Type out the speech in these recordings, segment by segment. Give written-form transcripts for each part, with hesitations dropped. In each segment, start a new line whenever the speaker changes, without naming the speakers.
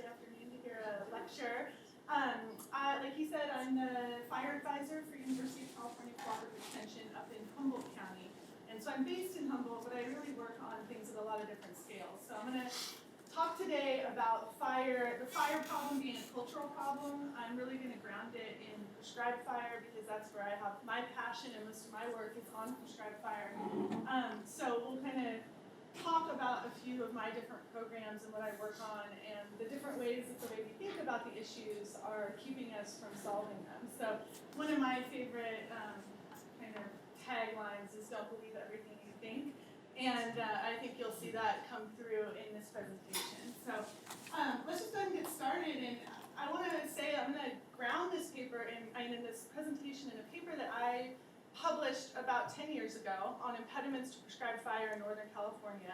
Thursday afternoon to hear a lecture. Like he said, I'm the fire advisor for University of California Cooperative Extension up in Humboldt County. And so I'm based in Humboldt, but I really work on things at a lot of different scales. So I'm going to talk today about fire, the fire problem being a cultural problem. I'm really going to ground it in prescribed fire because that's where I have my passion and most of my work is on prescribed fire. So we'll kind of talk about a few of my different programs and what I work on and the different ways that the way we think about the issues are keeping us from solving them. So one of my favorite kind of taglines is don't believe everything you think. And I think you'll see that come through in this presentation. So let's just go ahead and get started. And I want to say I'm going to ground this paper in this presentation in a paper that I published about 10 years ago on impediments to prescribed fire in Northern California.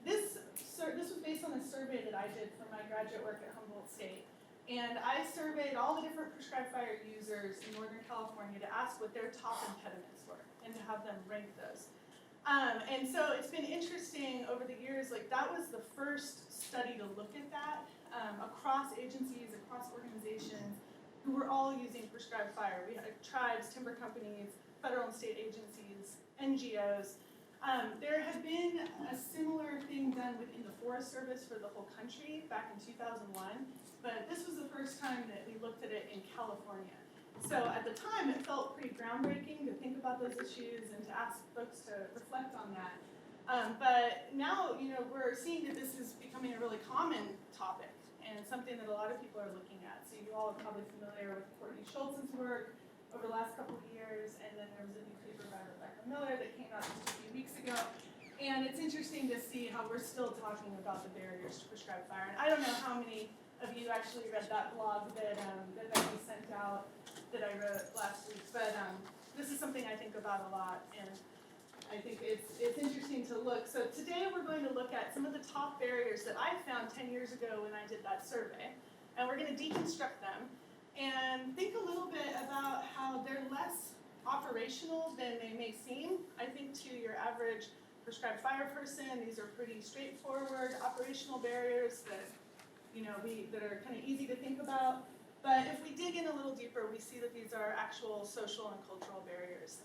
This was based on a survey that I did for my graduate work at Humboldt State. And I surveyed all the different prescribed fire users in Northern California to ask what their top impediments were and to have them rank those. And so it's been interesting over the years, like that was the first study to look at that across agencies, across organizations who were all using prescribed fire. We had tribes, timber companies, federal and state agencies, NGOs. There had been a similar thing done within the Forest Service for the whole country back in 2001, but this was the first time that we looked at it in California. So at the time, it felt pretty groundbreaking to think about those issues and to ask folks to reflect on that. But now, we're seeing that this is becoming a really common topic and something that a lot of people are looking at. So you all are probably familiar with Courtney Schultz's work over the last couple of years, and then there was a new paper by Rebecca Miller that came out just a few weeks ago. And it's interesting to see how we're still talking about the barriers to prescribed fire. And I don't know how many of you actually read that blog that Becky sent out that I wrote last week, but this is something I think about a lot, and I think it's interesting to look. So today we're going to look at some of the top barriers that I found 10 years ago when I did that survey, and we're going to deconstruct them and think a little bit about how they're less operational than they may seem. I think to your average prescribed fire person, these are pretty straightforward operational barriers that that are kind of easy to think about. But if we dig in a little deeper, we see that these are actual social and cultural barriers,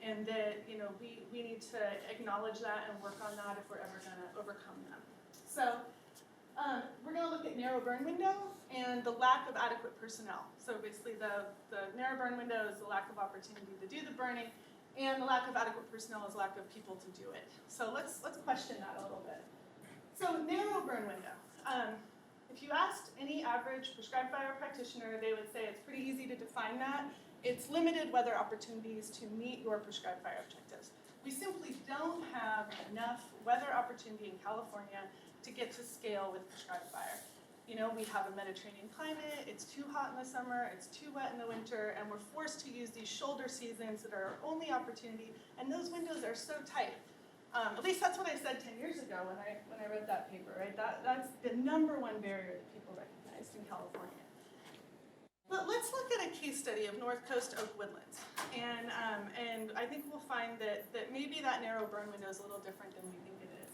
and that we need to acknowledge that and work on that if we're ever going to overcome them. So we're going to look at narrow burn window and the lack of adequate personnel. So basically the narrow burn window is the lack of opportunity to do the burning, and the lack of adequate personnel is lack of people to do it. So let's question that a little bit. So narrow burn window. If you asked any average prescribed fire practitioner, they would say it's pretty easy to define that. It's limited weather opportunities to meet your prescribed fire objectives. We simply don't have enough weather opportunity in California to get to scale with prescribed fire. We have a Mediterranean climate, it's too hot in the summer, it's too wet in the winter, and we're forced to use these shoulder seasons that are our only opportunity, and those windows are so tight. At least that's what I said 10 years ago when I wrote that paper, right? That's the #1 barrier that people recognized in California. But let's look at a case study of North Coast oak woodlands, and I think we'll find that maybe that narrow burn window is a little different than we think it is.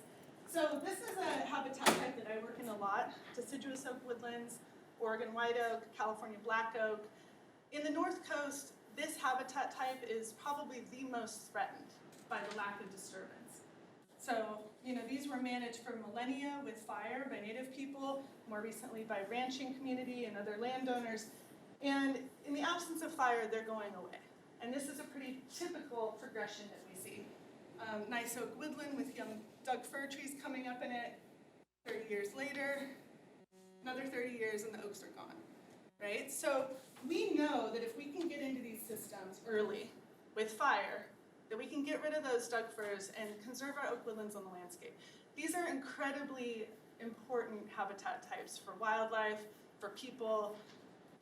So this is a habitat type that I work in a lot: deciduous oak woodlands, Oregon white oak, California black oak. In the North Coast, this habitat type is probably the most threatened by the lack of disturbance. So, these were managed for millennia with fire by Native people, more recently by ranching community and other landowners. And in the absence of fire, they're going away. And this is a pretty typical progression that we see. Nice oak woodland with young Doug fir trees coming up in it. 30 years later, another 30 years and the oaks are gone, right? So we know that if we can get into these systems early with fire, that we can get rid of those Doug firs and conserve our oak woodlands on the landscape. These are incredibly important habitat types for wildlife, for people.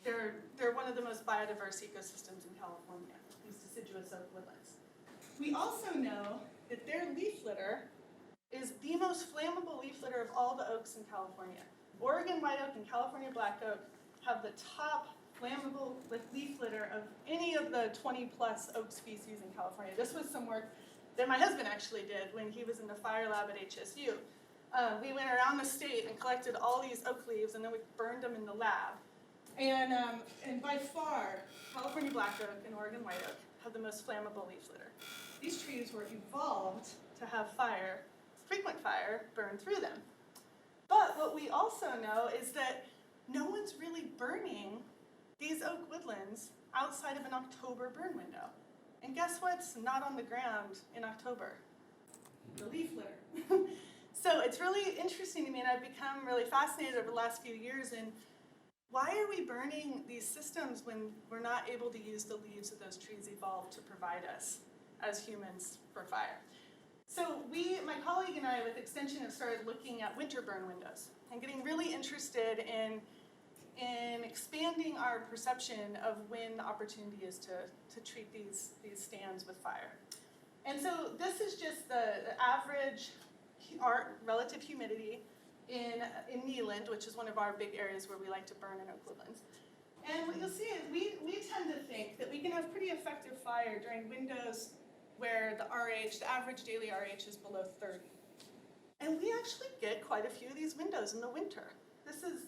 They're one of the most biodiverse ecosystems in California, these deciduous oak woodlands. We also know that their leaf litter is the most flammable leaf litter of all the oaks in California. Oregon white oak and California black oak have the top flammable leaf litter of any of the 20-plus oak species in California. This was some work that my husband actually did when he was in the fire lab at HSU. We went around the state and collected all these oak leaves, and then we burned them in the lab. And by far, California black oak and Oregon white oak have the most flammable leaf litter. These trees were evolved to have fire, frequent fire, burn through them. But what we also know is that no one's really burning these oak woodlands outside of an October burn window. And guess what's not on the ground in October? The leaf litter. So it's really interesting to me, and I've become really fascinated over the last few years in why are we burning these systems when we're not able to use the leaves that those trees evolved to provide us as humans for fire? So my colleague and I with Extension have started looking at winter burn windows and getting really interested in expanding our perception of when the opportunity is to treat these stands with fire. And so this is just the average relative humidity in Neeland, which is one of our big areas where we like to burn in oak woodlands. And what you'll see is we tend to think that we can have pretty effective fire during windows where the RH, the average daily RH is below 30. And we actually get quite a few of these windows in the winter. This is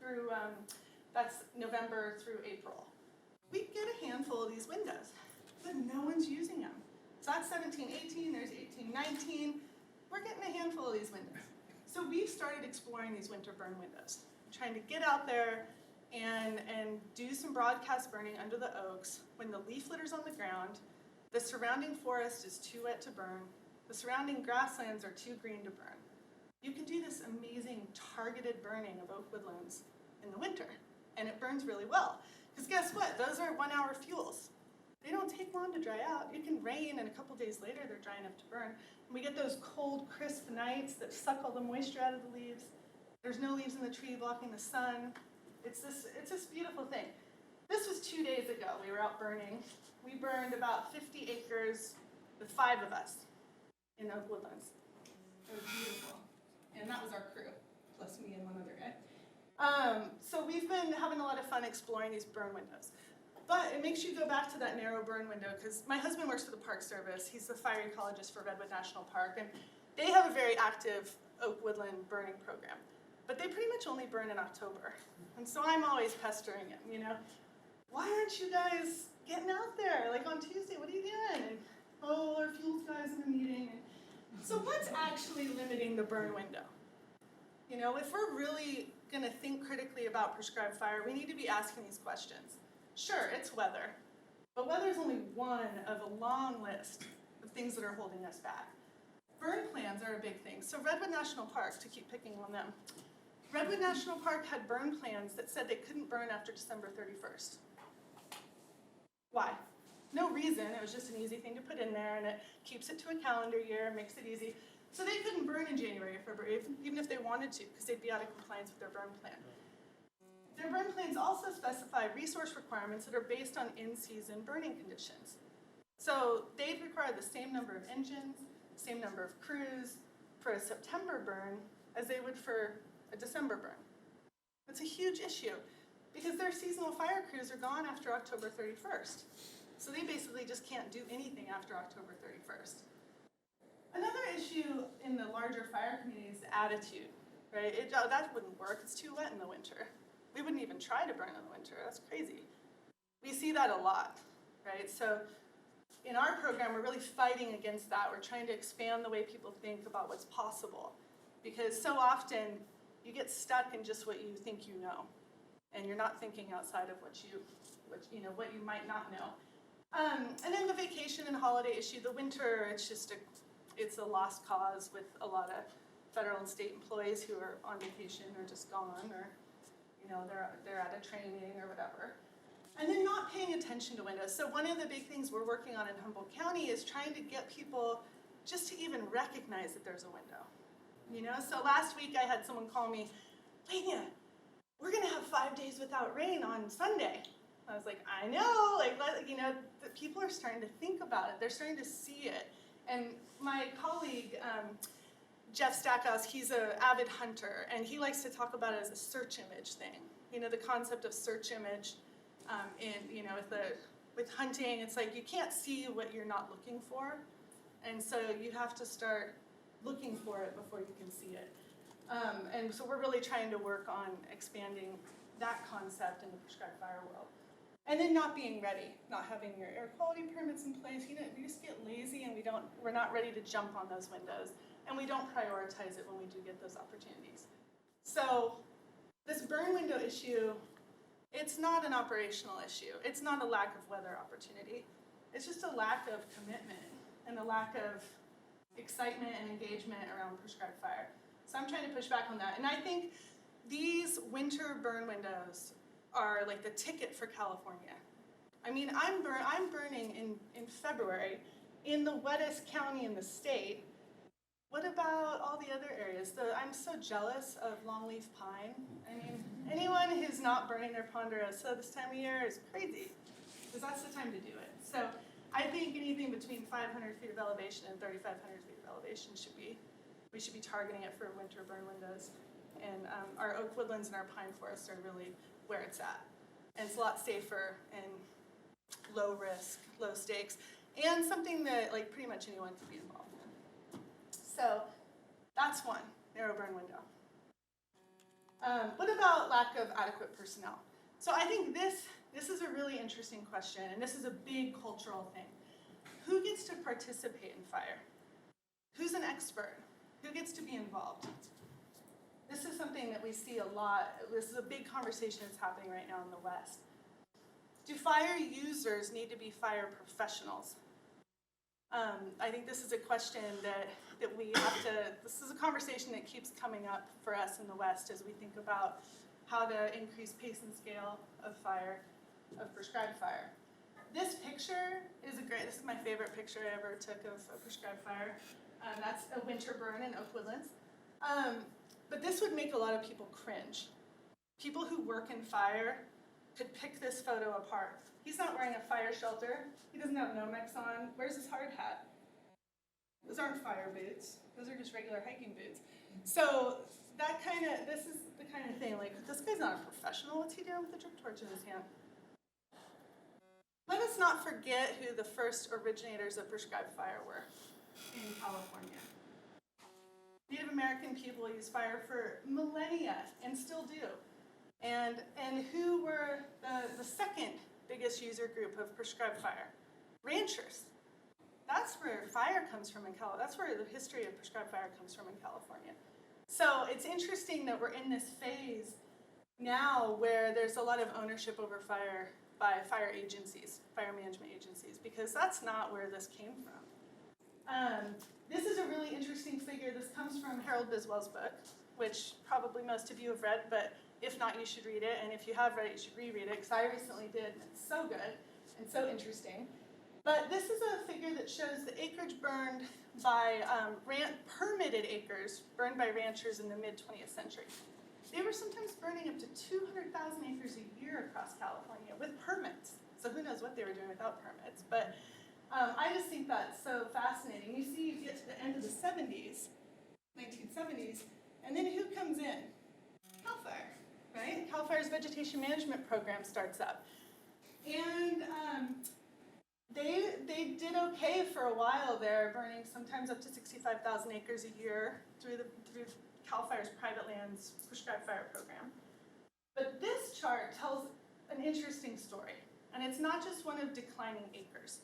through, that's November through April. We get a handful of these windows, but no one's using them. So that's 17, 18, there's 18, 19. We're getting a handful of these windows. So we've started exploring these winter burn windows, trying to get out there and do some broadcast burning under the oaks when the leaf litter's on the ground, the surrounding forest is too wet to burn, the surrounding grasslands are too green to burn. You can do this amazing targeted burning of oak woodlands in the winter, and it burns really well. Because guess what? Those are 1 hour fuels. They don't take long to dry out. It can rain, and a couple days later, they're dry enough to burn. And we get those cold, crisp nights that suck all the moisture out of the leaves. There's no leaves in the tree blocking the sun. It's this beautiful thing. This was 2 days ago. We were out burning. We burned about 50 acres with 5 of us in oak woodlands. It was beautiful. And that was our crew, plus me and one other guy. So we've been having a lot of fun exploring these burn windows. But it makes you go back to that narrow burn window, because my husband works for the Park Service. He's the fire ecologist for Redwood National Park, and they have a very active oak woodland burning program. But they pretty much only burn in October. And so I'm always pestering him, why aren't you guys getting out there? Like on Tuesday, what are you doing? And, oh, our fuels guys in a meeting. So what's actually limiting the burn window? If we're really going to think critically about prescribed fire, we need to be asking these questions. Sure, it's weather, but weather is only one of a long list of things that are holding us back. Burn plans are a big thing. So Redwood National Park, to keep picking on them, Redwood National Park had burn plans that said they couldn't burn after December 31st. Why? No reason. It was just an easy thing to put in there, and it keeps it to a calendar year, makes it easy. So they couldn't burn in January or February, even if they wanted to, because they'd be out of compliance with their burn plan. Their burn plans also specify resource requirements that are based on in-season burning conditions. So they'd require the same number of engines, same number of crews for a September burn as they would for a December burn. That's a huge issue, because their seasonal fire crews are gone after October 31st. So they basically just can't do anything after October 31st. Another issue in the larger fire community is the attitude, right? That wouldn't work. It's too wet in the winter. We wouldn't even try to burn in the winter. That's crazy. We see that a lot, right? So in our program, we're really fighting against that. We're trying to expand the way people think about what's possible, because so often you get stuck in just what you think you know, and you're not thinking outside of what you might not know. And then the vacation and holiday issue, the winter, it's a lost cause with a lot of federal and state employees who are on vacation or just gone, or they're at a training or whatever. And then not paying attention to windows. So one of the big things we're working on in Humboldt County is trying to get people just to even recognize that there's a window. So last week I had someone call me, Lenya, we're gonna have 5 days without rain on Sunday. I was like, I know, the people are starting to think about it. They're starting to see it. And my colleague, Jeff Stackhouse, he's an avid hunter, and he likes to talk about it as a search image thing. The concept of search image with hunting, it's like you can't see what you're not looking for. And so you have to start looking for it before you can see it. And so we're really trying to work on expanding that concept in the prescribed fire world. And then not being ready, not having your air quality permits in place. You know, we just get lazy and we're not ready to jump on those windows. And we don't prioritize it when we do get those opportunities. So this burn window issue, it's not an operational issue. It's not a lack of weather opportunity. It's just a lack of commitment and a lack of excitement and engagement around prescribed fire. So I'm trying to push back on that. And I think these winter burn windows are like the ticket for California. I mean, I'm burning in February in the wettest county in the state. What about all the other areas? I'm so jealous of longleaf pine. I mean, anyone who's not burning their ponderosa this time of year is crazy, because that's the time to do it. So I think anything between 500 feet of elevation and 3,500 feet of elevation we should be targeting it for winter burn windows. And our oak woodlands and our pine forests are really where it's at. And it's a lot safer and low risk, low stakes, and something that like pretty much anyone can be involved in. So that's one, narrow burn window. What about lack of adequate personnel? So I think this is a really interesting question, and this is a big cultural thing. Who gets to participate in fire? Who's an expert? Who gets to be involved? This is something that we see a lot. This is a big conversation that's happening right now in the West. Do fire users need to be fire professionals? I think this is a question that we have to, this is a conversation that keeps coming up for us in the West as we think about how to increase pace and scale of fire, of prescribed fire. This picture is this is my favorite picture I ever took of a prescribed fire. That's a winter burn in oak woodlands. But this would make a lot of people cringe. People who work in fire could pick this photo apart. He's not wearing a fire shelter. He doesn't have Nomex on. Where's his hard hat? Those aren't fire boots. Those are just regular hiking boots. So this is the kind of thing, like, this guy's not a professional. What's he doing with the drip torch in his hand? Let us not forget who the first originators of prescribed fire were in California. Native American people used fire for millennia and still do. And who were the second biggest user group of prescribed fire? Ranchers. That's where fire comes from in California. That's where the history of prescribed fire comes from in California. So it's interesting that we're in this phase now where there's a lot of ownership over fire by fire agencies, fire management agencies, because that's not where this came from. This is a really interesting figure. This comes from Harold Biswell's book, which probably most of you have read, but if not, you should read it. And if you have read it, you should reread it, because I recently did, and it's so good and so interesting. But this is a figure that shows the acreage burned by permitted acres burned by ranchers in the mid-20th century. They were sometimes burning up to 200,000 acres a year across California with permits. So who knows what they were doing without permits. But I just think that's so fascinating. You see, you get to the end of the 1970s, and then who comes in? CAL FIRE, right? CAL FIRE's vegetation management program starts up. And they did okay for a while there, burning sometimes up to 65,000 acres a year through CAL FIRE's private lands prescribed fire program. But this chart tells an interesting story, and it's not just one of declining acres.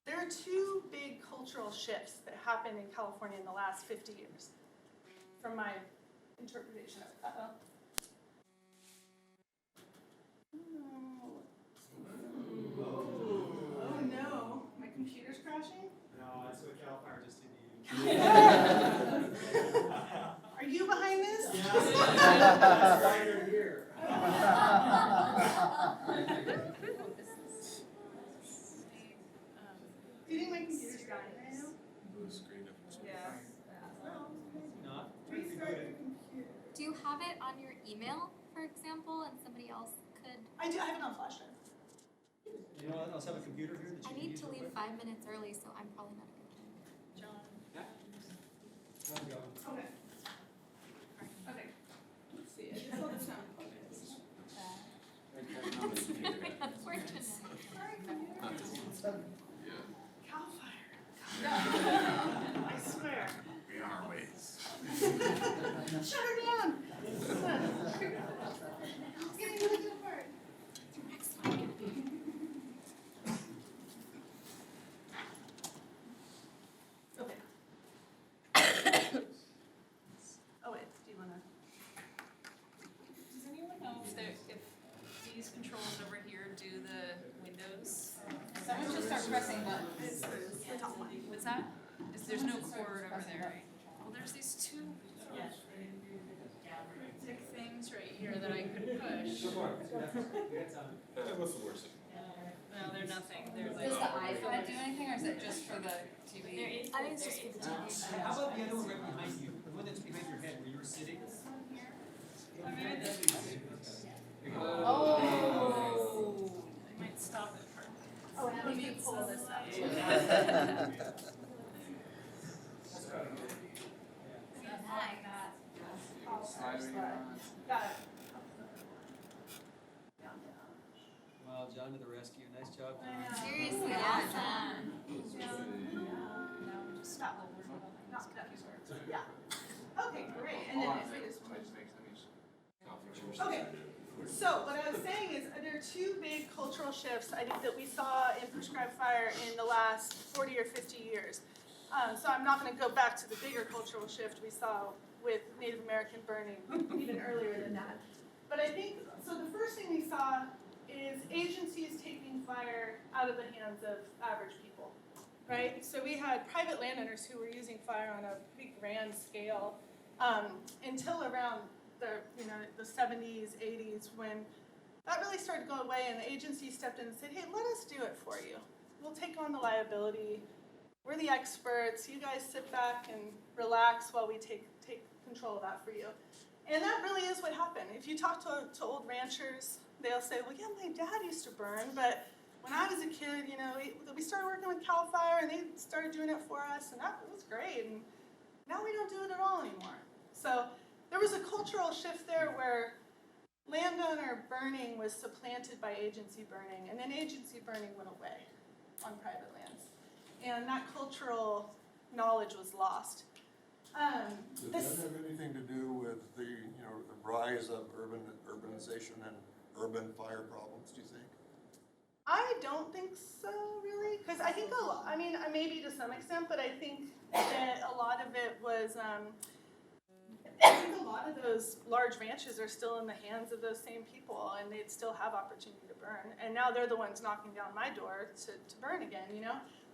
There are two big cultural shifts that happened in California in the last 50 years, from my interpretation of it. Uh-oh. Oh no, my computer's crashing?
No, that's what CAL FIRE just did to you.
Are you behind this?
That's why you're here.
Do you think my computer's dying right now?
Blue screen of
Yeah.
Not
Restart your computer.
Do you have it on your email, for example, and somebody else could?
I do. I have it on flash drive.
You know what else have a computer here that
I
you can
need
use
to
real
leave
quick?
5 minutes early, so I'm probably not a good candidate.
John.
How's it going?
Okay. Okay. Let's see. I just want the sound.
That's very unfortunate.
Sorry, computer.
Yeah,
CAL FIRE. I swear.
we on our way.
more. You got time.
What's the worst?
No, they're nothing. They're like.
Does the iPad do anything, or is it just for the TV?
I think it's just for the TV.
How about the other one right behind you? The one that's behind your head where you were sitting?
Oh. I might stop it for.
Oh, and let me pull this up. Got it.
Wow, John to the rescue. Nice job.
Seriously, awesome.
Stop. Not that short. Yeah. Okay, great. And then I just okay. So what I was saying is there are two big cultural shifts I think that we saw in prescribed fire in the last 40 or 50 years. So I'm not going to go back to the bigger cultural shift we saw with Native American burning even earlier than that. But I think, so the first thing we saw is agencies taking fire out of the hands of average people, right? So we had private landowners who were using fire on a big grand scale until around the 70s, 80s, when that really started to go away and the agency stepped in and said, hey, let us do it for you. We'll take on the liability. We're the experts. You guys sit back and relax while we take control of that for you. And that really is what happened. If you talk to old ranchers, they'll say, well, yeah, my dad used to burn, but when I was a kid, we started working with CAL FIRE and they started doing it for us, and that was great. And now we don't do it at all anymore. So there was a cultural shift there where landowner burning was supplanted by agency burning, and then agency burning went away on private lands. And that cultural knowledge was lost.
Does that have anything to do with the rise of urbanization and urban fire problems, do you think?
I don't think so, really, because I think maybe to some extent, but I think that a lot of it was, I think a lot of those large ranches are still in the hands of those same people, and they'd still have opportunity to burn, and now they're the ones knocking down my door to burn again,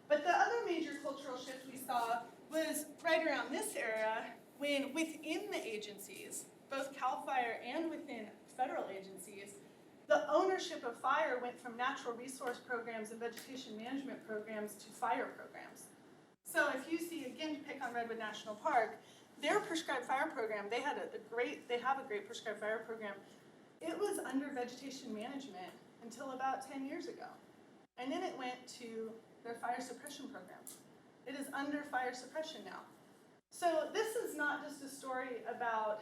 But the other major cultural shift we saw was right around this era, when within the agencies, both CAL FIRE and within federal agencies, the ownership of fire went from natural resource programs and vegetation management programs to fire programs. So if you see, again, to pick on Redwood National Park, their prescribed fire program, they have a great prescribed fire program. It was under vegetation management until about 10 years ago. And then it went to their fire suppression program. It is under fire suppression now. So this is not just a story about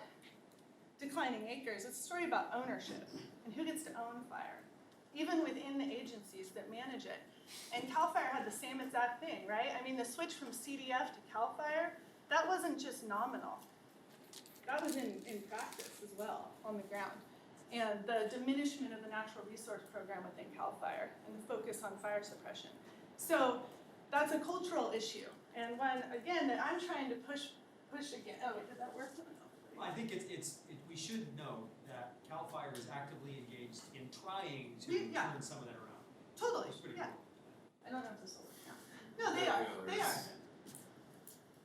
declining acres, it's a story about ownership and who gets to own fire, even within the agencies that manage it. And CAL FIRE had the same exact thing, right? I mean, the switch from CDF to CAL FIRE, that wasn't just nominal. That was in practice as well, on the ground. And the diminishment of the natural resource program within CAL FIRE and the focus on fire suppression. So that's a cultural issue, and one, again, that I'm trying to push again. Oh, wait, did that work?
Well, I think we should know that CAL FIRE is actively engaged in trying to turn some of that around.
Totally,
It's pretty
yeah.
cool.
I don't know if this will work now. No, they are.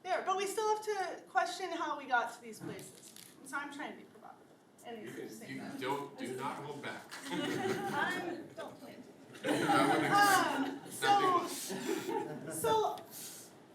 They are, but we still have to question how we got to these places. And so I'm trying to be provocative. And
Do not hold back.
I don't plan to. So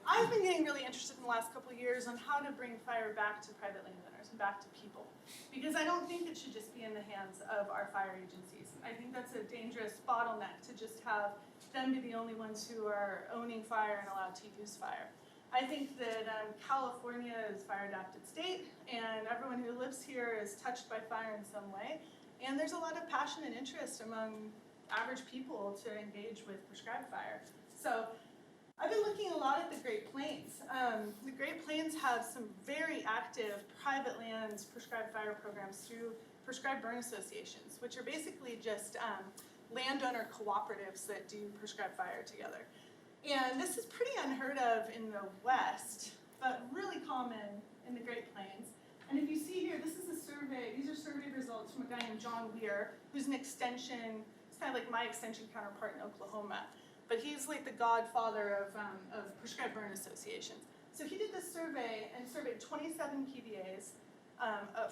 I've been getting really interested in the last couple of years on how to bring fire back to private landowners and back to people. Because I don't think it should just be in the hands of our fire agencies. I think that's a dangerous bottleneck to just have them be the only ones who are owning fire and allowed to use fire. I think that California is a fire-adapted state, and everyone who lives here is touched by fire in some way. And there's a lot of passion and interest among average people to engage with prescribed fire. So I've been looking a lot at the Great Plains. The Great Plains have some very active private lands prescribed fire programs through prescribed burn associations, which are basically just landowner cooperatives that do prescribed fire together. And this is pretty unheard of in the West, but really common in the Great Plains. And if you see here, this is a survey, these are survey results from a guy named John Weir, who's an extension, it's kind of like my extension counterpart in Oklahoma. But he's like the godfather of prescribed burn associations. So he did this survey and surveyed 27 PBAs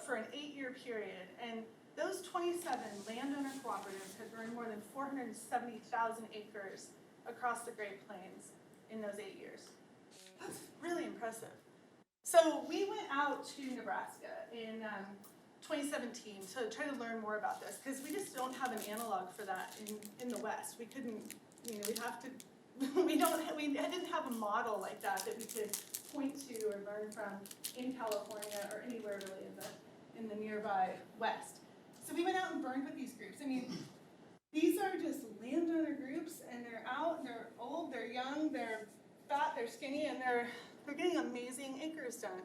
for an 8-year period. And those 27 landowner cooperatives had burned more than 470,000 acres across the Great Plains in those 8 years. That's really impressive. So we went out to Nebraska in 2017 to try to learn more about this, because we just don't have an analog for that in the West. We couldn't, we'd have to, we didn't have a model like that we could point to or learn from in California or anywhere really in the nearby West. So we went out and burned with these groups. I mean, these are just landowner groups, and they're out, they're old, they're young, they're fat, they're skinny, and they're getting amazing acres done.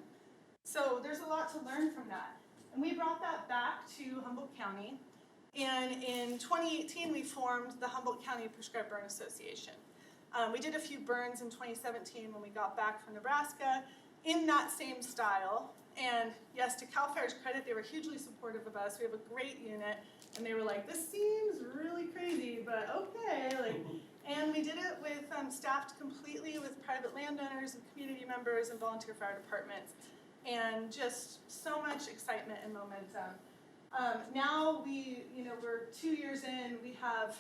So there's a lot to learn from that. And we brought that back to Humboldt County, and in 2018 we formed the Humboldt County Prescribed Burn Association. We did a few burns in 2017 when we got back from Nebraska in that same style. And yes, to CAL FIRE's credit, they were hugely supportive of us. We have a great unit, and they were like, this seems really crazy, but okay. And we did it with staffed completely with private landowners and community members and volunteer fire departments, and just so much excitement and momentum. Now we're 2 years in, we have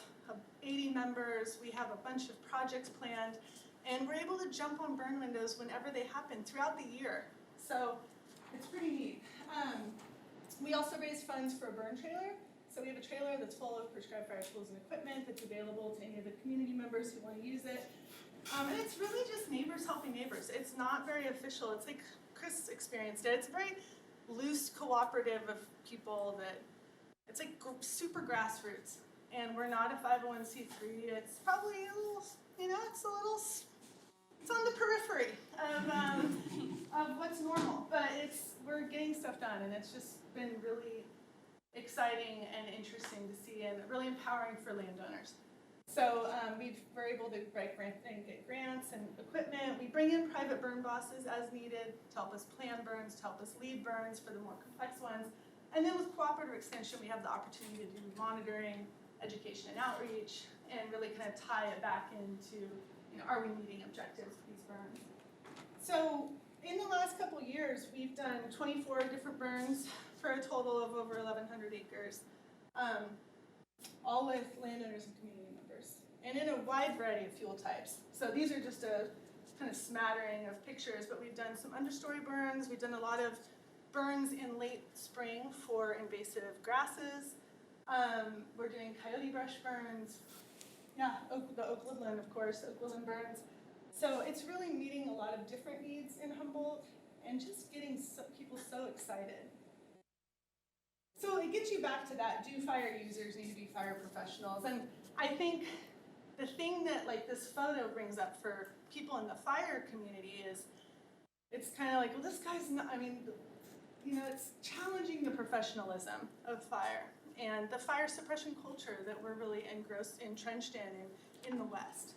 80 members, we have a bunch of projects planned, and we're able to jump on burn windows whenever they happen throughout the year. So it's pretty neat. We also raised funds for a burn trailer. So we have a trailer that's full of prescribed fire tools and equipment that's available to any of the community members who want to use it. And it's really just neighbors helping neighbors. It's not very official. It's like Chris experienced it. It's a very loose cooperative of people that, it's like super grassroots. And we're not a 501c3. It's probably a little, it's on the periphery of what's normal. But we're getting stuff done, and it's just been really exciting and interesting to see, and really empowering for landowners. So we're able to write grants and get grants and equipment. We bring in private burn bosses as needed to help us plan burns, to help us lead burns for the more complex ones. And then with Cooperative Extension, we have the opportunity to do monitoring, education and outreach, and really kind of tie it back into, are we meeting objectives with these burns? So in the last couple years, we've done 24 different burns for a total of over 1,100 acres, all with landowners and community members, and in a wide variety of fuel types. So these are just a kind of smattering of pictures, but we've done some understory burns, we've done a lot of burns in late spring for invasive grasses, we're doing coyote brush burns, the oak woodland, of course, oak woodland burns. So it's really meeting a lot of different needs in Humboldt, and just getting people so excited. So it gets you back to that, do fire users need to be fire professionals? And I think the thing that this photo brings up for people in the fire community is, it's kind of like, well, this guy's not, it's challenging the professionalism of fire and the fire suppression culture that we're really entrenched in the West.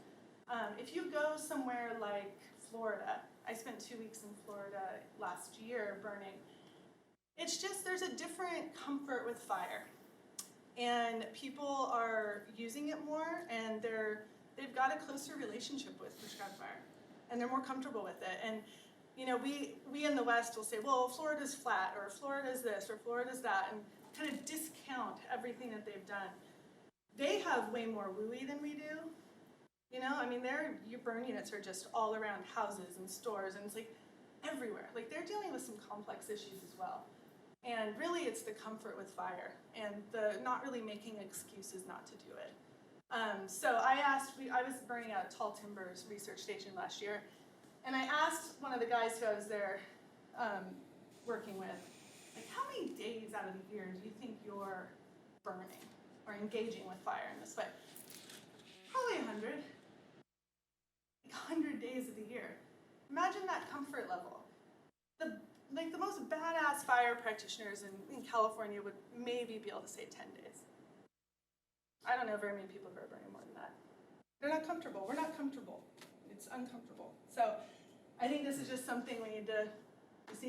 If you go somewhere like Florida, I spent 2 weeks in Florida last year burning. It's just, there's a different comfort with fire, and people are using it more, and they've got a closer relationship with prescribed fire, and they're more comfortable with it. And we in the West will say, well, Florida's flat, or Florida's this, or Florida's that, and kind of discount everything that they've done. They have way more WUI than we do. Your burn units are just all around houses and stores, and it's everywhere. They're dealing with some complex issues as well. And really, it's the comfort with fire and the not really making excuses not to do it. So I was burning at Tall Timbers Research Station last year, and I asked one of the guys who I was there working with, how many days out of the year do you think you're burning or engaging with fire in this way? Probably 100. 100 days of the year. Imagine that comfort level. The most badass fire practitioners in California would maybe be able to say 10 days. I don't know very many people who are burning more than that. They're not comfortable. We're not comfortable. It's uncomfortable. So I think this is just something we need to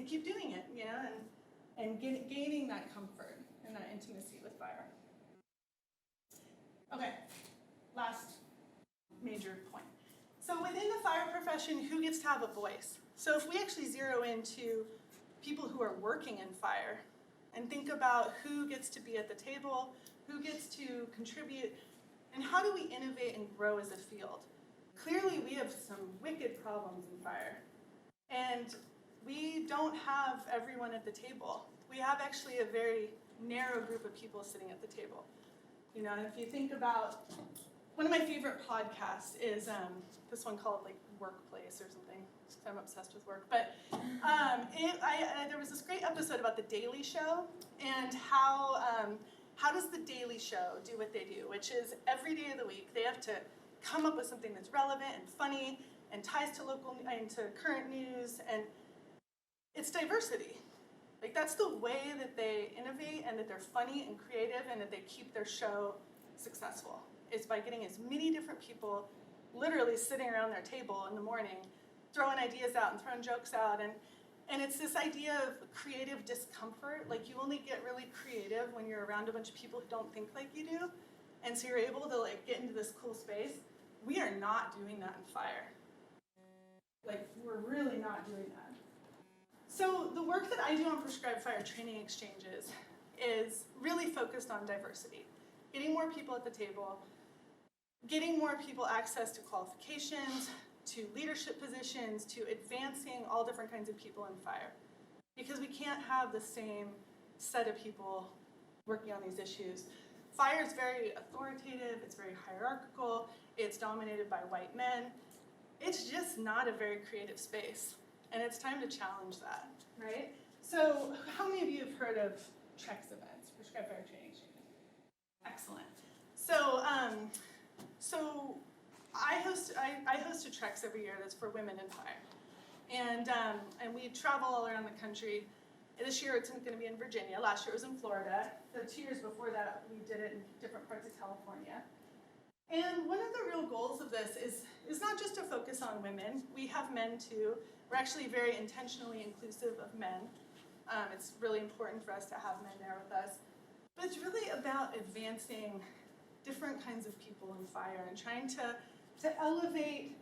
keep doing it, and gaining that comfort and that intimacy with fire. Okay, last major point. So within the fire profession, who gets to have a voice? So if we actually zero into people who are working in fire and think about who gets to be at the table, who gets to contribute, and how do we innovate and grow as a field. Clearly, we have some wicked problems in fire, and we don't have everyone at the table. We have actually a very narrow group of people sitting at the table. You know, if you think about, one of my favorite podcasts is this one called like Workplace or something. I'm obsessed with work, but there was this great episode about the Daily Show and how does the Daily Show do what they do, which is every day of the week they have to come up with something that's relevant and funny and ties to current news, and it's diversity. Like, that's the way that they innovate and that they're funny and creative and that they keep their show successful, is by getting as many different people literally sitting around their table in the morning, throwing ideas out and throwing jokes out. And it's this idea of creative discomfort. Like, you only get really creative when you're around a bunch of people who don't think like you do. And so you're able to like get into this cool space. We are not doing that in fire. Like, we're really not doing that. So the work that I do on prescribed fire training exchanges is really focused on diversity. Getting more people at the table, getting more people access to qualifications, to leadership positions, to advancing all different kinds of people in fire. Because we can't have the same set of people working on these issues. Fire is very authoritative, it's very hierarchical, it's dominated by white men. It's just not a very creative space. And it's time to challenge that, right? So how many of you have heard of TREX events, prescribed fire training exchanges? Excellent. So I host a TREX every year that's for women in fire. And we travel all around the country. This year it's going to be in Virginia. Last year it was in Florida. The 2 years before that we did it in different parts of California. And one of the real goals of this is not just to focus on women. We have men too. We're actually very intentionally inclusive of men. It's really important for us to have men there with us. But it's really about advancing different kinds of people in fire and trying to elevate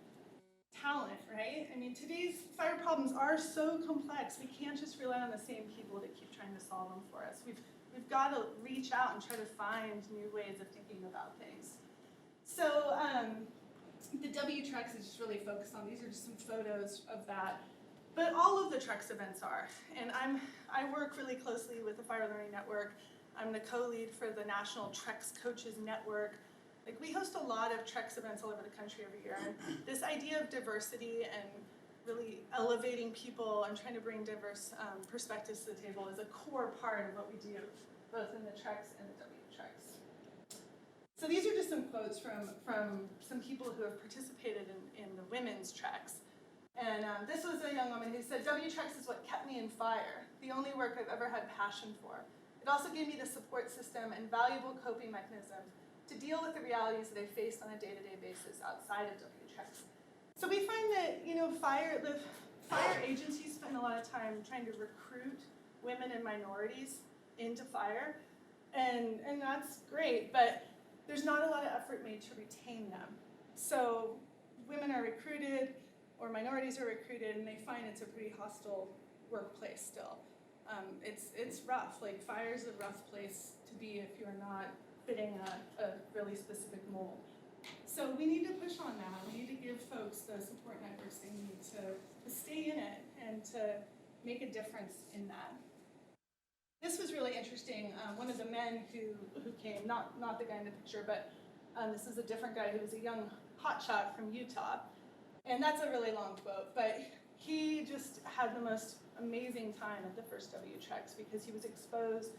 talent, right? I mean, today's fire problems are so complex. We can't just rely on the same people to keep trying to solve them for us. We've got to reach out and try to find new ways of thinking about things. So the WTREX is just really focused on, these are just some photos of that. But all of the TREX events are. And I work really closely with the Fire Learning Network. I'm the co-lead for the National TREX Coaches Network. Like, we host a lot of TREX events all over the country every year. And this idea of diversity and really elevating people and trying to bring diverse perspectives to the table is a core part of what we do, both in the TREX and the WTREX. So these are just some quotes from some people who have participated in the women's TREX. And this was a young woman who said, WTREX is what kept me in fire, the only work I've ever had passion for. It also gave me the support system and valuable coping mechanism to deal with the realities that I faced on a day-to-day basis outside of WTREX. So we find that, you know, the fire agencies spend a lot of time trying to recruit women and minorities into fire, and that's great, but there's not a lot of effort made to retain them. So women are recruited, or minorities are recruited, and they find it's a pretty hostile workplace still. It's rough. Like, fire's a rough place to be if you're not fitting a really specific mold. So we need to push on that. We need to give folks the support networks they need to stay in it and to make a difference in that. This was really interesting. One of the men who came, not the guy in the picture, but this is a different guy who was a young hotshot from Utah. And that's a really long quote, but he just had the most amazing time at the first WTREX because he was exposed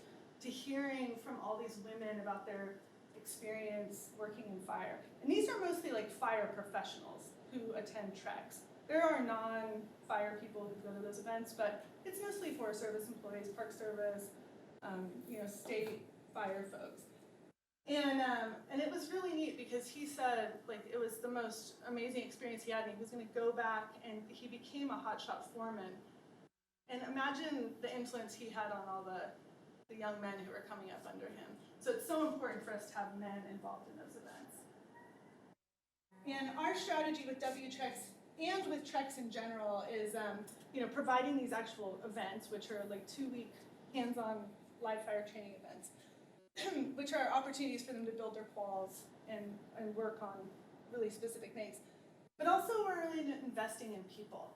to hearing from all these women about their experience working in fire. And these are mostly like fire professionals who attend TREX. There are non-fire people who go to those events, but it's mostly Forest Service employees, Park Service, state fire folks. And it was really neat because he said, like, it was the most amazing experience he had, and he was going to go back, and he became a hotshot foreman. And imagine the influence he had on all the young men who were coming up under him. So it's so important for us to have men involved in those events. And our strategy with WTREX and with TREX in general is, providing these actual events, which are like 2-week hands-on live fire training events, which are opportunities for them to build their quals and work on really specific things. But also we're really investing in people.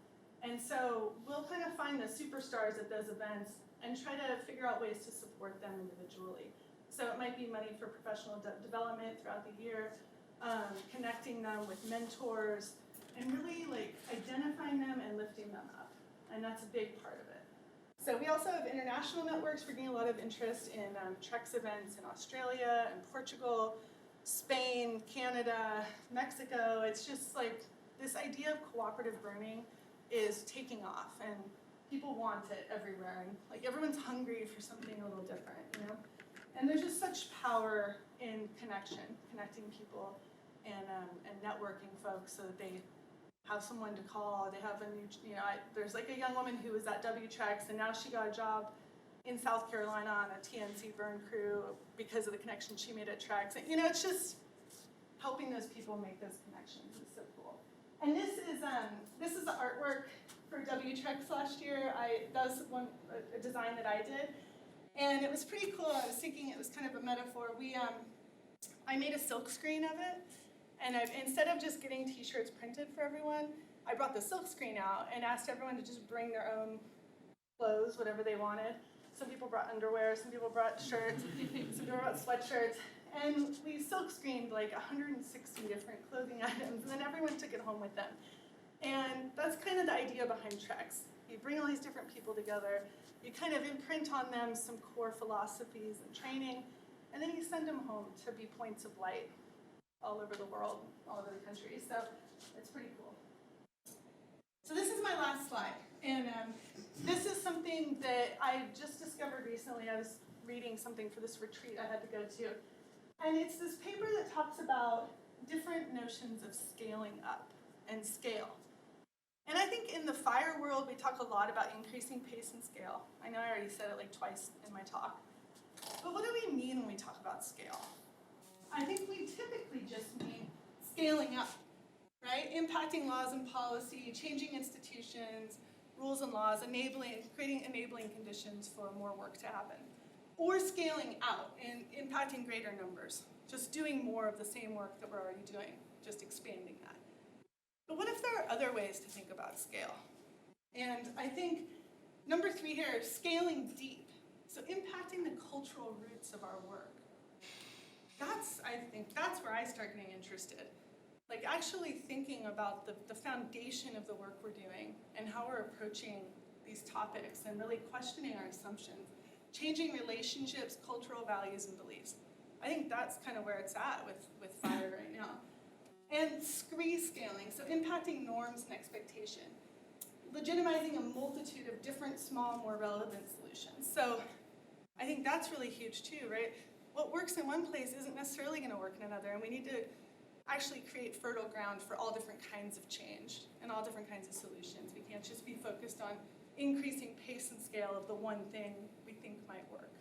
And so we'll kind of find the superstars at those events and try to figure out ways to support them individually. So it might be money for professional development throughout the year, connecting them with mentors, and really like identifying them and lifting them up. And that's a big part of it. So we also have international networks. We're getting a lot of interest in TREX events in Australia and Portugal, Spain, Canada, Mexico. It's just like this idea of cooperative burning is taking off, and people want it everywhere, and like everyone's hungry for something a little different, And there's just such power in connecting people, and networking folks so that they have someone to call. They have a new, there's like a young woman who was at WTREX, and now she got a job in South Carolina on a TNC burn crew because of the connection she made at TREX. It's just helping those people make those connections is so cool. And this is the artwork for WTREX last year. That was a design that I did, and it was pretty cool. I was thinking it was kind of a metaphor. I made a silk screen of it, and instead of just getting T-shirts printed for everyone, I brought the silk screen out and asked everyone to just bring their own clothes, whatever they wanted. Some people brought underwear, some people brought shirts, some people brought sweatshirts, and we silk screened like 160 different clothing items, and then everyone took it home with them. And that's kind of the idea behind TREX. You bring all these different people together, you kind of imprint on them some core philosophies and training, and then you send them home to be points of light all over the world, all over the country. So it's pretty cool. So this is my last slide. And this is something that I just discovered recently. I was reading something for this retreat I had to go to. And it's this paper that talks about different notions of scaling up and scale. And I think in the fire world, we talk a lot about increasing pace and scale. I know I already said it like twice in my talk. But what do we mean when we talk about scale? I think we typically just mean scaling up, right? Impacting laws and policy, changing institutions, rules and laws, creating enabling conditions for more work to happen. Or scaling out and impacting greater numbers, just doing more of the same work that we're already doing, just expanding that. But what if there are other ways to think about scale? And I think number 3 here, scaling deep. So impacting the cultural roots of our work. I think that's where I start getting interested. Like actually thinking about the foundation of the work we're doing and how we're approaching these topics and really questioning our assumptions, changing relationships, cultural values, and beliefs. I think that's kind of where it's at with fire right now. And scaling, so impacting norms and expectation. Legitimizing a multitude of different, small, more relevant solutions. So I think that's really huge too, right? What works in one place isn't necessarily going to work in another, and we need to actually create fertile ground for all different kinds of change and all different kinds of solutions. We can't just be focused on increasing pace and scale of the one thing we think might work.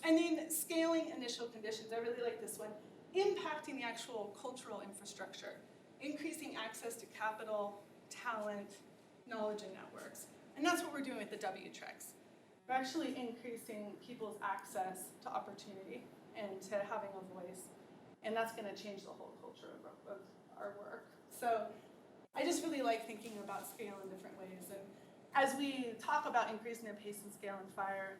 And then scaling initial conditions. I really like this one. Impacting the actual cultural infrastructure. Increasing access to capital, talent, knowledge, and networks. And that's what we're doing with the WTREX. We're actually increasing people's access to opportunity and to having a voice. And that's going to change the whole culture of our work. So I just really like thinking about scale in different ways. And as we talk about increasing the pace and scale in fire,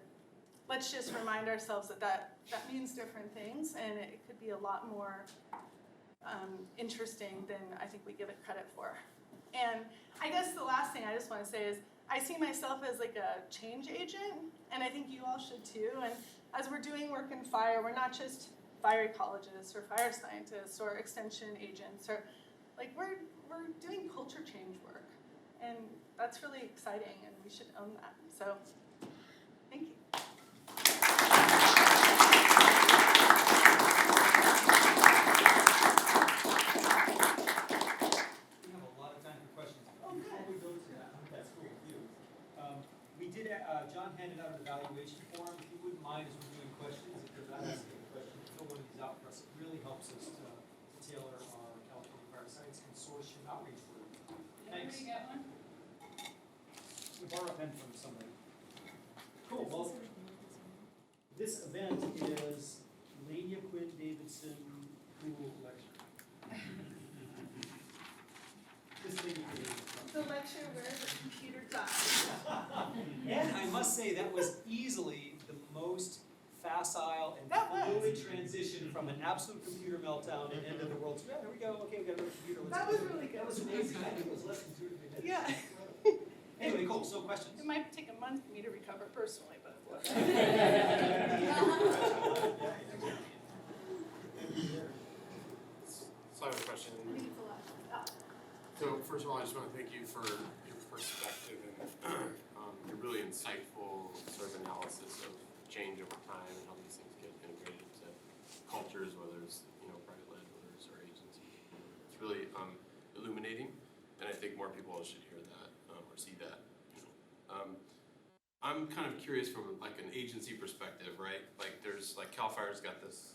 let's just remind ourselves that means different things, and it could be a lot more interesting than I think we give it credit for. And I guess the last thing I just want to say is I see myself as like a change agent, and I think you all should too. And as we're doing work in fire, we're not just fire ecologists or fire scientists or extension agents, or like we're doing culture change work, and that's really exciting, and we should own that. So, thank you.
We have a lot of time for questions.
Oh, good.
Before we go to that, I hope that's cool with you. John handed out an evaluation form. If you wouldn't mind, as we're doing questions, if you're not asking a question, fill one of these out for us. It really helps us to tailor our California Fire Science Consortium outreach work. Thanks.
we get one?
We borrow a pen from somebody. Cool, well, this event is Lenya Quinn-Davidson Cool Lecture. This thing is.
The lecture where the computer dies.
And I must say, that was easily the most facile and
That was.
fluid transition from an absolute computer meltdown and end of the world to, yeah, there we go, okay, we got another computer. let's
That
go.
was really good.
That was amazing, I think it was less than 2 or 3 minutes.
Yeah.
Anyway, cool, so questions?
It might take a month for me to recover personally, but.
So I have a question. So first of all, I just want to thank you for your perspective and your really insightful sort of analysis of change over time and how these things get integrated into cultures, whether it's private-led, whether it's our agency. It's really illuminating, and I think more people should hear that or see that. I'm kind of curious from like an agency perspective, right? Like there's like CAL FIRE's got this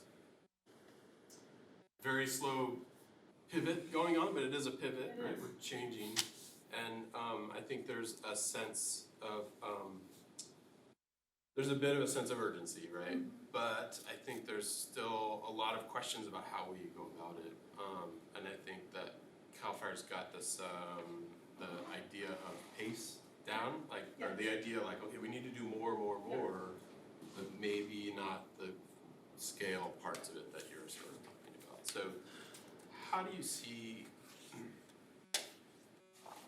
very slow pivot going on, but it is a pivot, right? We're changing, and I think there's a sense of there's a bit of a sense of urgency, right? But I think there's still a lot of questions about how we go about it, and I think that CAL FIRE's got this the idea of pace down, like or the idea like okay, we need to do more, but maybe not the scale parts of it that you're sort of talking about. So. How do you see, do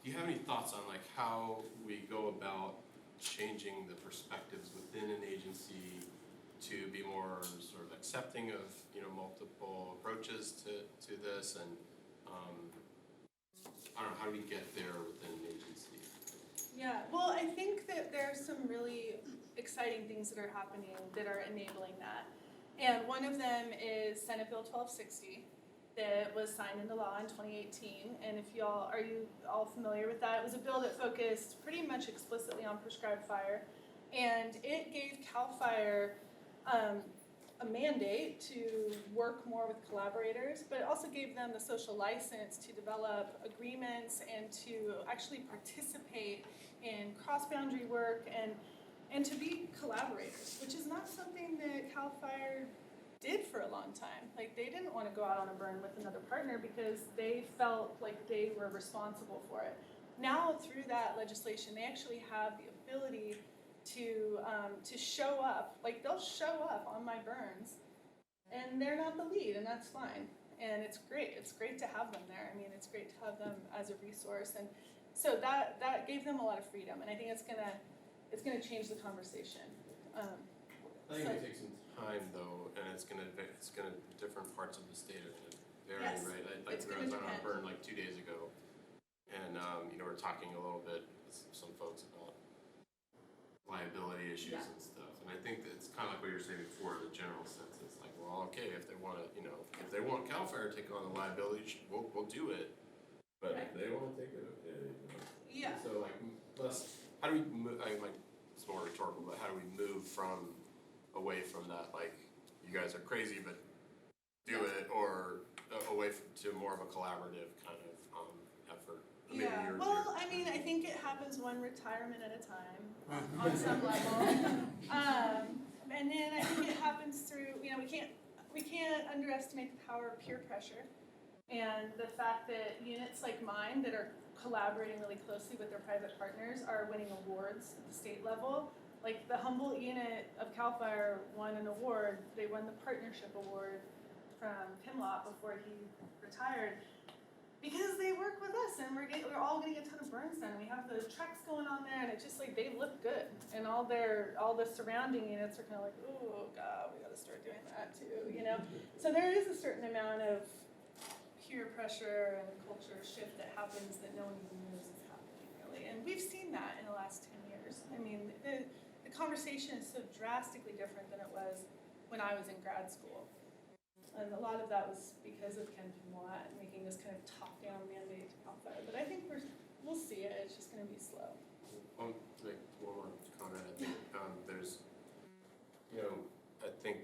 you have any thoughts on like how we go about changing the perspectives within an agency to be more sort of accepting of, multiple approaches to this and, I don't know, how do we get there within an agency?
Yeah, well, I think that there are some really exciting things that are happening that are enabling that. And one of them is Senate Bill 1260. That was signed into law in 2018, and are you all familiar with that? It was a bill that focused pretty much explicitly on prescribed fire, and it gave CAL FIRE a mandate to work more with collaborators, but it also gave them the social license to develop agreements and to actually participate in cross-boundary work and to be collaborators, which is not something that CAL FIRE did for a long time. Like they didn't want to go out on a burn with another partner because they felt like they were responsible for it. Now through that legislation, they actually have the ability to show up. Like they'll show up on my burns, and they're not the lead, and that's fine. And it's great. It's great to have them there. I mean, it's great to have them as a resource, and so that gave them a lot of freedom. And I think it's gonna change the conversation.
I think it takes some time though, and it's gonna different parts of the state are gonna vary,
Yes,
right? I
it's
was
gonna
on a
depend.
burn like 2 days ago, and we're talking a little bit with some folks about liability issues and stuff. And I think that it's kind of like what you were saying before, the general sense. It's like, well, okay, if they want to, if they want CAL FIRE to take on the liability, we'll do it. But if they want to take it, okay.
Yeah.
So like, how do we move? It's more rhetorical, but how do we move away from that? Like, you guys are crazy, but do it, or away to more of a collaborative kind of effort. Maybe
Yeah,
you're-
well, I mean, I think it happens one retirement at a time on some level. And then I think it happens through, we can't underestimate the power of peer pressure and the fact that units like mine that are collaborating really closely with their private partners are winning awards at the state level. Like the Humboldt unit of CAL FIRE won an award. They won the partnership award from Pimlott before he retired. Because they work with us, and we're all getting a ton of burns done. We have the TREX going on there, and it's just like they look good, and all the surrounding units are kind of like, oh god, we got to start doing that too, So there is a certain amount of peer pressure and culture shift that happens that no one even knows is happening, really. And we've seen that in the last 10 years. I mean, the conversation is so drastically different than it was when I was in grad school. And a lot of that was because of Ken Pimlott making this kind of top-down mandate to CAL FIRE. But I think we'll see it. It's just going to be slow.
Like one more comment. I think there's, I think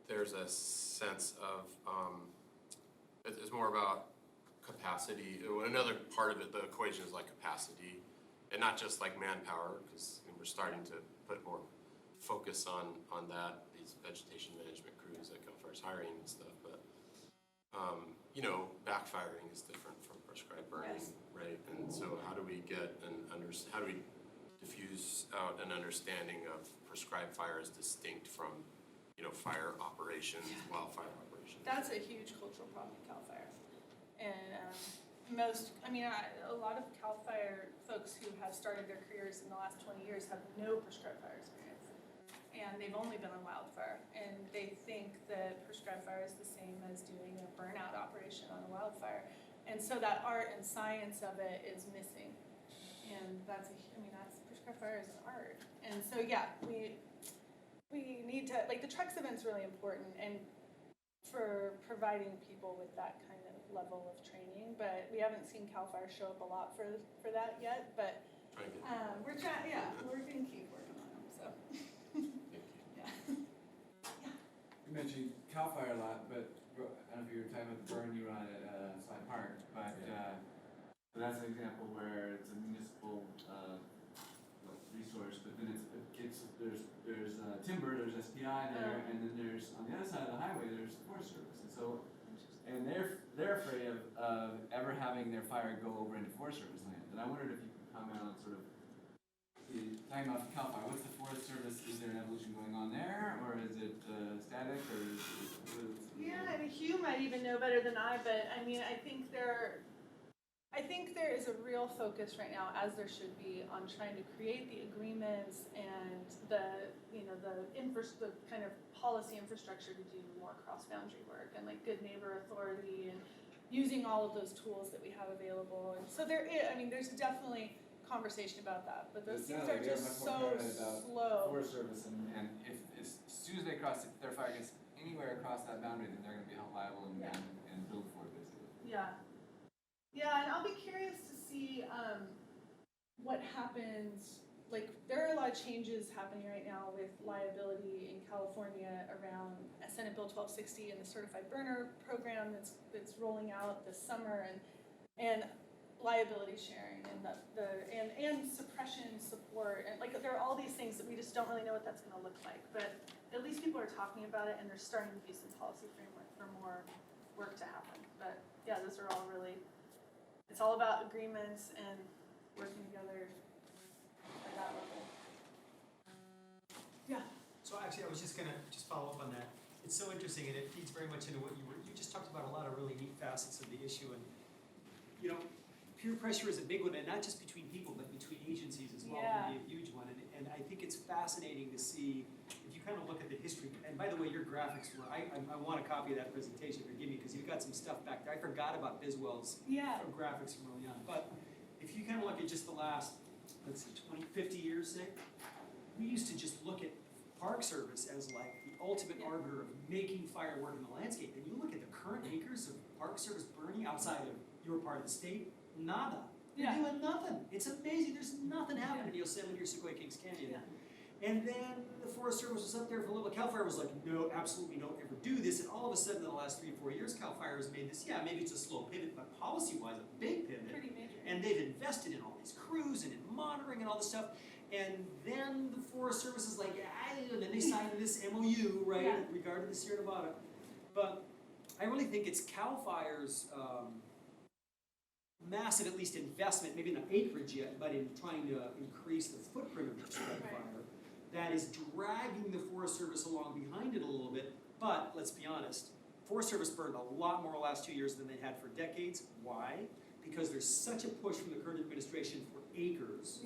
there's a sense of it's more about capacity, another part of it, the equation is like capacity, and not just like manpower, because we're starting to put more focus on that, these vegetation management crews that CAL FIRE's hiring and stuff, but you know, backfiring is different from prescribed burning,
Yes.
right? And so how do we get how do we diffuse out an understanding of prescribed fire as distinct from, you know, fire operations, wildfire operations?
That's a huge cultural problem in CAL FIRE. And a lot of CAL FIRE folks who have started their careers in the last 20 years have no prescribed fire experience. And they've only been on wildfire. And they think that prescribed fire is the same as doing a burnout operation on a wildfire. And so that art and science of it is missing. And that's prescribed fire is an art. And so, yeah, we need to, like, the TREX event's really important and for providing people with that kind of level of training, but we haven't seen CAL FIRE show up a lot for that yet, but
Try and get
we're trying, we're gonna keep working on them, so.
thank you.
Yeah.
You mentioned CAL FIRE a lot, but I don't know if you were talking about the burn you run at Slide Park, but that's an example where it's a municipal resource, but then there's timber, there's SPI there, and then there's, on the other side of the highway, there's the Forest Service, and so, and they're afraid of ever having their fire go over into Forest Service land, and I wondered if you could comment on sort of, talking about CAL FIRE, what's the Forest Service, is there an evolution going on there, or is it static, or is it?
Yeah, I mean, Hugh might even know better than I, but I mean, I think there is a real focus right now, as there should be, on trying to create the agreements and the kind of policy infrastructure to do more cross-boundary work and like good neighbor authority and using all of those tools that we have available. And so there's definitely conversation about that, but those things are just so slow.
Forest Service, and if as soon as they cross, if their fire gets anywhere across that boundary, then they're going to be held liable and billed for it, basically.
Yeah. Yeah, and I'll be curious to see what happens. Like, there are a lot of changes happening right now with liability in California around Senate Bill 1260 and the certified burner program that's rolling out this summer, and liability sharing and suppression support, and like there are all these things that we just don't really know what that's going to look like. But at least people are talking about it, and there's starting to be some policy framework for more work to happen. But yeah, those are all really. It's all about agreements and working together at that level. Yeah.
So actually, I was just gonna follow up on that. It's so interesting, and it feeds very much into what you just talked about, a lot of really neat facets of the issue. And you know, peer pressure is a big one, and not just between people, but between agencies as well.
Yeah.
Can be a huge one. And I think it's fascinating to see, if you kind of look at the history. And by the way, your graphics were, I want a copy of that presentation, forgive me, because you've got some stuff back there. I forgot about Biswell's graphics from early on. But if you kind of look at just the last, let's see, 20, 50 years, say, we used to just look at Park Service as like the ultimate arbiter of making fire work in the landscape. And you look at the current acres of Park Service burning outside of your part of the state, nada. They're doing nothing. It's amazing. There's nothing happening in Yosemite or Sequoia Kings Canyon.
Yeah.
And then the Forest Service was up there for a little bit. CAL FIRE was like, no, absolutely don't ever do this. And all of a sudden, in the last 3 or 4 years, CAL FIRE has made this, maybe it's a slow pivot, but policy-wise, a big pivot.
Pretty major.
And they've invested in all these crews and in monitoring and all this stuff. And then the Forest Service is like, and then they signed this MOU, right, in regard to the Sierra Nevada. But I really think it's CAL FIRE's massive, at least, investment, maybe not acreage yet, but in trying to increase the footprint of prescribed fire, that is dragging the Forest Service along behind it a little bit. But let's be honest, Forest Service burned a lot more the last 2 years than they had for decades. Why? Because there's such a push from the current administration for acres,